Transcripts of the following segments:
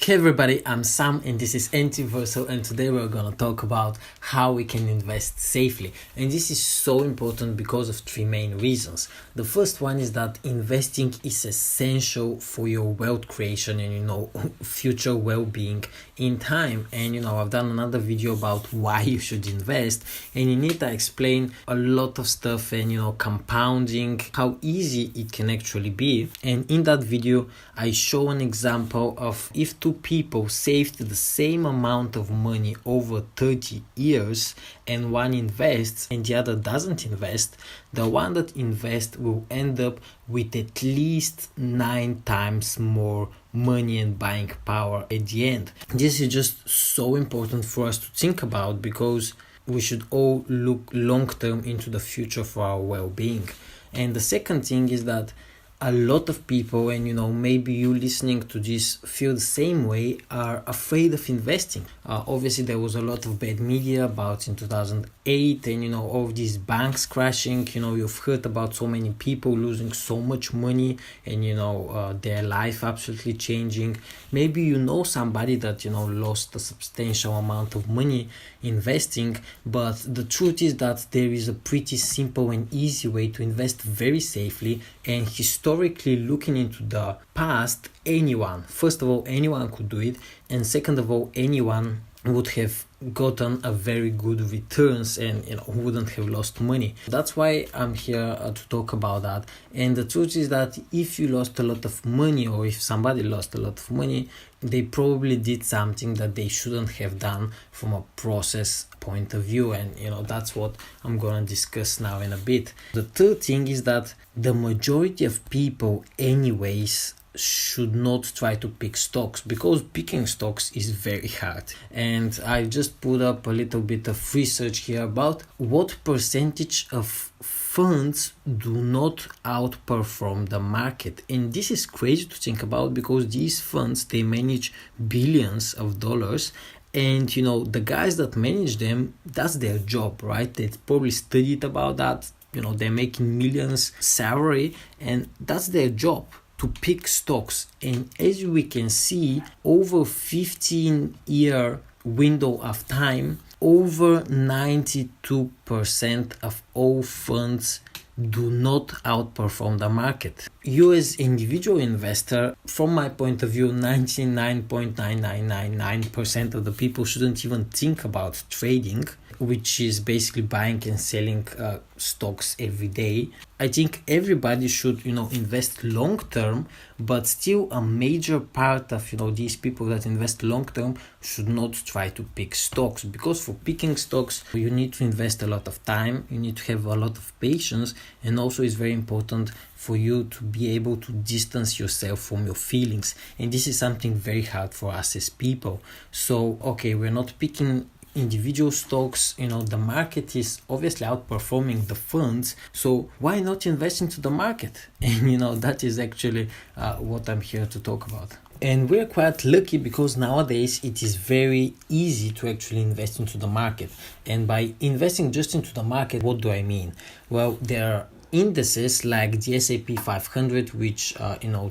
Okay everybody, I'm Sam and this is Entiversal, and today we're going to talk about how we can invest safely. And this is so important because of three main reasons. The first one is that investing is essential for your wealth creation and future well-being in time. And I've done another video about why you should invest, and in it I explain a lot of stuff and compounding, how easy it can actually be. And in that video I show an example of if two people saved the same amount of money over 30 years and one invests and the other doesn't invest, the one that invests will end up with at least 9 times more money and buying power at the end. This is just so important for us to think about because we should all look long term into the future for our well-being. And the second thing is that a lot of people, and maybe you listening to this feel the same way, are afraid of investing. Obviously there was a lot of bad media about in 2008 and all of these banks crashing. You've heard about so many people losing so much money and their life absolutely changing. Maybe somebody that lost a substantial amount of money investing, but the truth is that there is a pretty simple and easy way to invest very safely. And historically looking into the past, first of all, anyone could do it, and second of all, anyone would have gotten a very good returns and wouldn't have lost money. That's why I'm here to talk about that. And the truth is that if you lost a lot of money, or if somebody lost a lot of money, they probably did something that they shouldn't have done from a process point of view. And that's what I'm gonna discuss now in a bit. The third thing is that the majority of people anyways should not try to pick stocks, because picking stocks is very hard. And I just put up a little bit of research here about what percentage of funds do not outperform the market. And this is crazy to think about because these funds, they manage billions of dollars. And the guys that manage them, that's their job, right? They probably studied about that. They're making millions salary, and that's their job, to pick stocks. And as we can see, over 15-year window of time, over 92% of all funds do not outperform the market. You as individual investor, from my point of view, 99.9999% of the people shouldn't even think about trading, which is basically buying and selling stocks every day. I think everybody should invest long term, but still a major part of these people that invest long term should not try to pick stocks, because for picking stocks you need to invest a lot of time, you need to have a lot of patience, and also it's very important for you to be able to distance yourself from your feelings. And this is something very hard for us as people. So we're not picking individual stocks, the market is obviously outperforming the funds, so why not invest into the market? And that is actually what I'm here to talk about. And we're quite lucky because nowadays it is very easy to actually invest into the market. And by investing just into the market, what do I mean? Well, there are indices like the S&P 500, which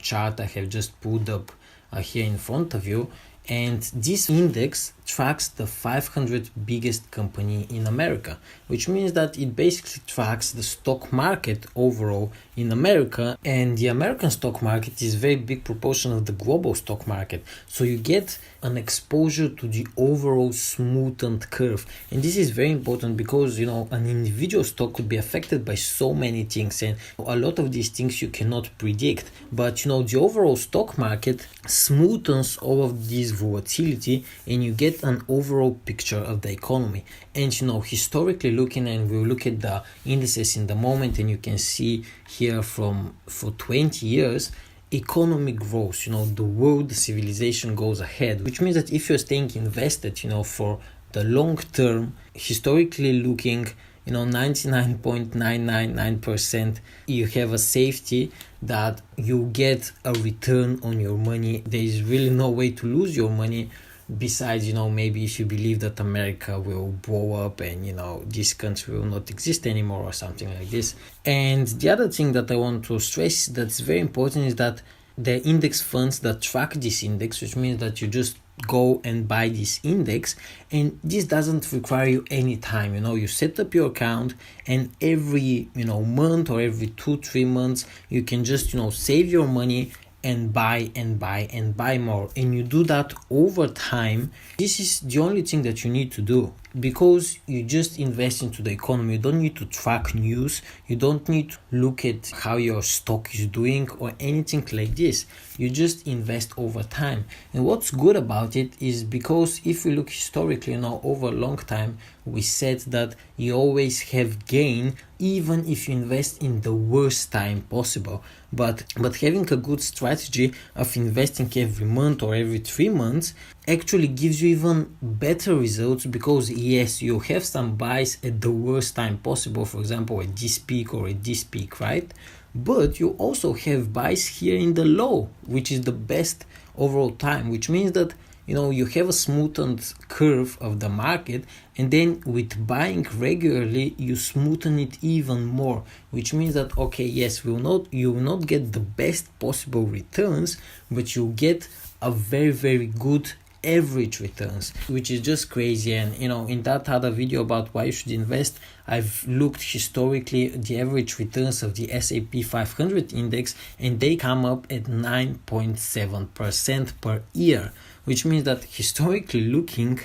chart I have just put up here in front of you. And this index tracks the 500 biggest company in America, which means that it basically tracks the stock market overall in America. And the American stock market is a very big proportion of the global stock market. So you get an exposure to the overall smoothened curve. And this is very important because, an individual stock could be affected by so many things. And a lot of these things you cannot predict. But, the overall stock market smoothens all of this volatility, and you get an overall picture of the economy. And historically looking, and we'll look at the indices in the moment, and you can see here for 20 years economy grows, the world, the civilization goes ahead, which means that if you're staying invested for the long term, historically looking, 99.999% you have a safety that you get a return on your money. There is really no way to lose your money, besides maybe if you believe that America will blow up and this country will not exist anymore or something like this. And the other thing that I want to stress that's very important is that the index funds that track this index, which means that you just go and buy this index, and this doesn't require you any time. You set up your account, and every month or every 2-3 months you can just save your money and buy and buy and buy more, and you do that over time. This is the only thing that you need to do, because you just invest into the economy. You don't need to track news, you don't need to look at how your stock is doing or anything like this. You just invest over time. And what's good about it is, because if we look historically over a long time, we said that you always have gain even if you invest in the worst time possible. But having a good strategy of investing every month or every 3 months actually gives you even better results, because yes, you have some buys at the worst time possible, for example at this peak or at this peak, right? But you also have buys here in the low, which is the best overall time, which means that you have a smoothened curve of the market, and then with buying regularly you smoothen it even more, which means that yes, you will not get the best possible returns, but you get a very, very good average returns, which is just crazy. And in that other video about why you should invest, I've looked historically the average returns of the S&P 500 index, and they come up at 9.7% per year, which means that historically looking,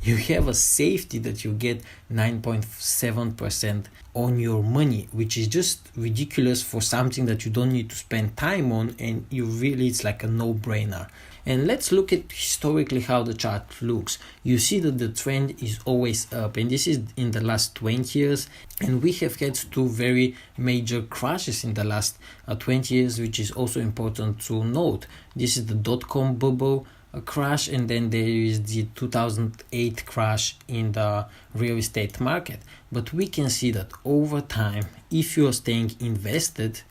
you have a safety that you get 9.7% on your money, which is just ridiculous for something that you don't need to spend time on, and it's like a no-brainer. And let's look at historically how the chart looks. You see that the trend is always up, and this is in the last 20 years, and we have had 2 very major crashes in the last 20 years, which is also important to note. This is the dot-com bubble crash, and then there is the 2008 crash in the real estate market. But we can see that over time, if you are staying invested,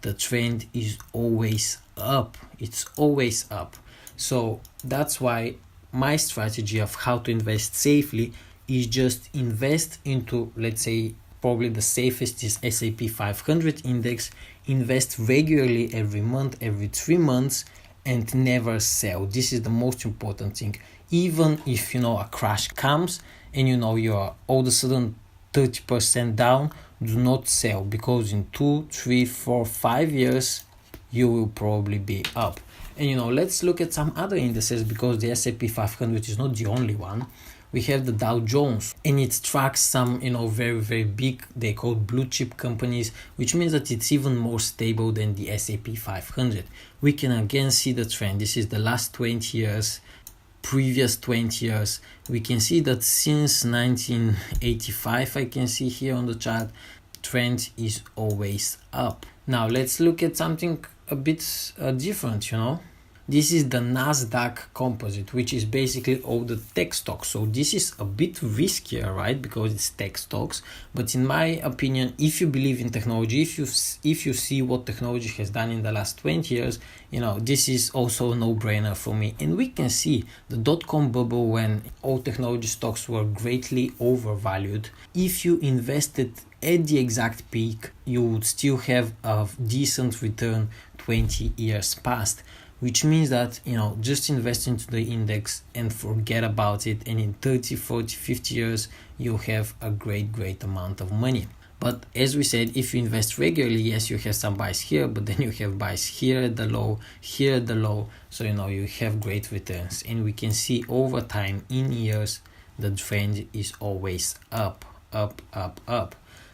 the trend is always up. It's always up. So that's why my strategy of how to invest safely is just invest into, let's say, probably the safest is S&P 500 index, invest regularly every month, every 3 months, and never sell. This is the most important thing. Even if a crash comes and you're all of a sudden 30% down, do not sell, because in 2, 3, 4, 5 years you will probably be up. And let's look at some other indices, because the S&P 500 is not the only one. We have the Dow Jones, and it tracks some very, very big, they call blue chip companies, which means that it's even more stable than the S&P 500. We can again see the trend. This is the last 20 years, previous 20 years. We can see that since 1985, I can see here on the chart, trend is always up. Now let's look at something a bit different. This is the Nasdaq Composite, which is basically all the tech stocks. So this is a bit riskier, right? Because it's tech stocks. But in my opinion, if you believe in technology, if you see what technology has done in the last 20 years, this is also a no-brainer for me. And we can see the dot-com bubble, when all technology stocks were greatly overvalued. If you invested at the exact peak, you would still have a decent return 20 years past. Which means that, just invest into the index and forget about it. And in 30, 40, 50 years, you'll have a great amount of money. But as we said, if you invest regularly, yes, you have some buys here, but then you have buys here at the low, here at the low. So, you have great returns. And we can see over time, in years, the trend is always up.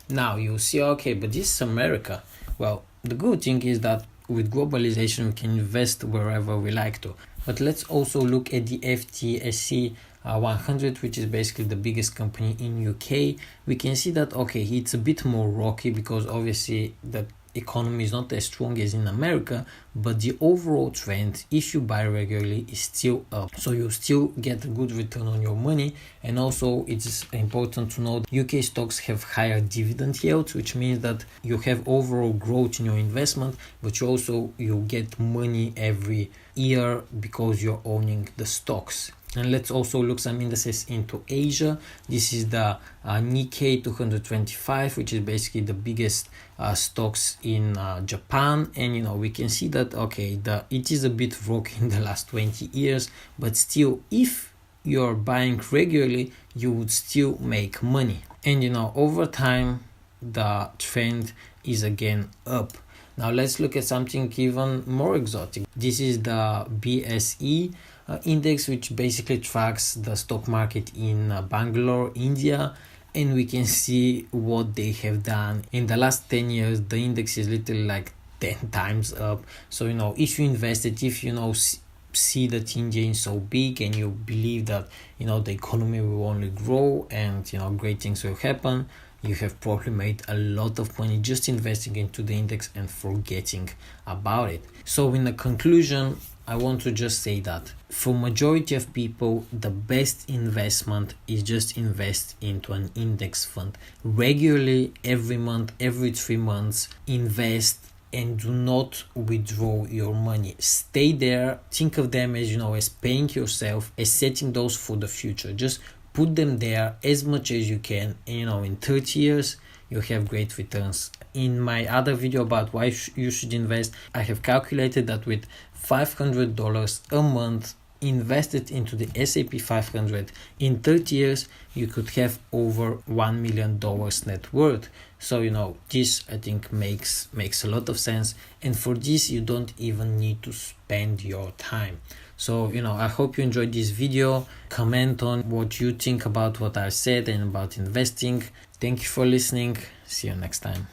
Now, you'll see, okay, but this is America. Well, the good thing is that with globalization, we can invest wherever we like to. But let's also look at the FTSE 100, which is basically the biggest company in UK. We can see that, it's a bit more rocky, because obviously the economy is not as strong as in America, but the overall trend, if you buy regularly, is still up. So you still get a good return on your money. And also it's important to know that UK stocks have higher dividend yields, which means that you have overall growth in your investment, but you get money every year because you're owning the stocks. And let's also look some indices into Asia. This is the Nikkei 225, which is basically the biggest stocks in Japan. And we can see that it is a bit broke in the last 20 years, but still, if you're buying regularly, you would still make money. And over time the trend is again up. Now let's look at something even more exotic. This is the BSE index, which basically tracks the stock market in Bangalore, India. And we can see what they have done in the last 10 years. The index is literally like 10 times up. So if you invested, if see that India is so big and you believe that the economy will only grow and great things will happen, you have probably made a lot of money just investing into the index and forgetting about it. So in the conclusion, I want to just say that for majority of people, the best investment is just invest into an index fund regularly, every month, every 3 months. Invest and do not withdraw your money. Stay there. Think of them as as paying yourself, as setting those for the future. Just put them there as much as you can, and in 30 years you have great returns. In my other video about why you should invest, I have calculated that with $500 a month invested into the S&P 500, in 30 years you could have over $1 million net worth. So this I think makes a lot of sense, and for this you don't even need to spend your time. So I hope you enjoyed this video. Comment on what you think about what I said and about investing. Thank you for listening. See you next time.